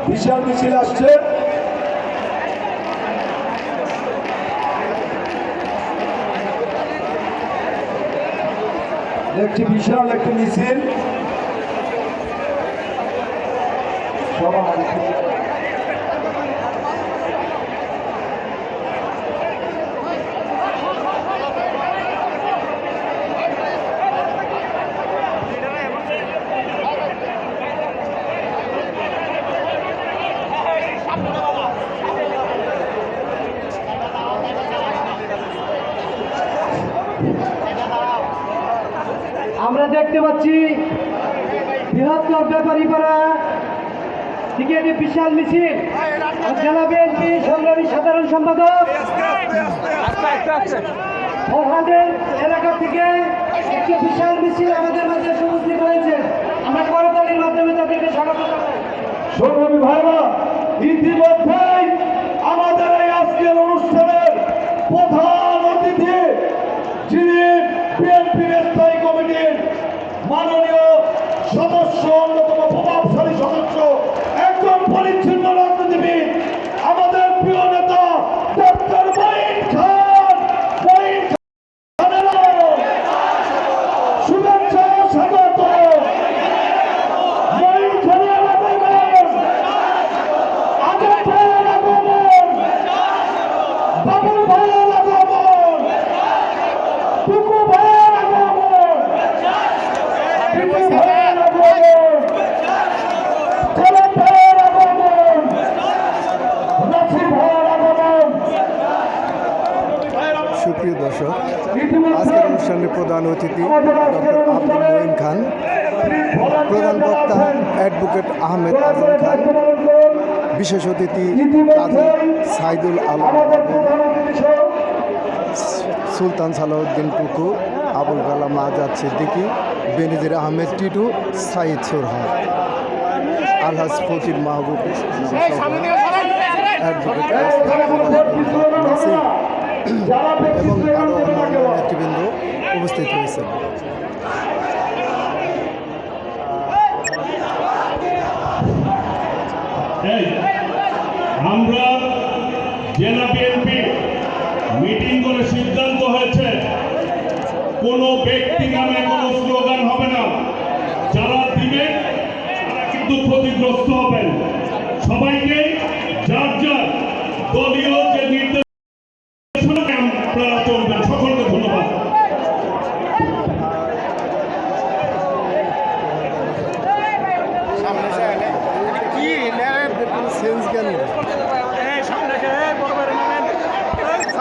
বিশাল মিছিল আসছে। একটি বিশাল একটি মিছিল আমরা দেখতে পাচ্ছি বৃহত্তর ব্যাপারীপাড়া থেকে একটি বিশাল মিছিল। জেলা বিএনপি সংগ্রামী সাধারণ সম্পাদক ফরহাদের এলাকা থেকে একটি বিশাল মিছিল আমাদের মাঝে উপস্থিত হয়েছে। আমরা করতালির মাধ্যমে তাদেরকে স্বাগত জানাই। সংগ্রামী ভাইরা, ইতিমধ্যেই আমাদের এই আজকের অনুষ্ঠানের প্রধান অতিথি যিনি বিএনপির স্থায়ী কমিটির মাননীয় সদস্য, অন্যতম প্রভাবশালী সদস্য, একজন পরিচ্ছন্ন রাজনীতিবিদ, আমাদের প্রিয় নেতা ডক্টর মঈন খান। মঈন খানের শুভেচ্ছা ও স্বাগত। মঈন খানের আগমন, আজম ভাইয়ের আগমন, বাবুল ভাইয়ের আগমন, টুকু ভাইয়ের আগমন, টিপু ভাইয়ের আগমন, খালেদ ভাইয়ের আগমন, নাসির ভাইয়ের আগমন। সুপ্রিয় দর্শক, আজকের অনুষ্ঠানের প্রধান অতিথি ডক্টর আব্দুল মঈন খান, প্রধান বক্তা অ্যাডভোকেট আহমেদ আজম খান, বিশেষ অতিথি কাজী সাইদুল আলম, সুলতান সালাউদ্দিন টুকু, আবুল কালাম আজাদ সিদ্দিকী, বেনজির আহমেদ টিটু, সাইদ সোরহা, আলহাজ ফকির মাহবুব অ্যাডভোকেট নাসির এবং আরও অন্যান্য নেতৃবৃন্দ উপস্থিত হয়েছেন। আমরা জেলা বিএনপি মিটিং করে সিদ্ধান্ত হয়েছে কোনো ব্যক্তি নামে কোনো স্লোগান হবে না। যারা দিবেন তারা কিন্তু ক্ষতিগ্রস্ত হবেন। সবাইকে যার যার দলীয় যে নির্দেশনা আপনারা চলবেন। সকলকে ধন্যবাদ। সেন্স জ্ঞানী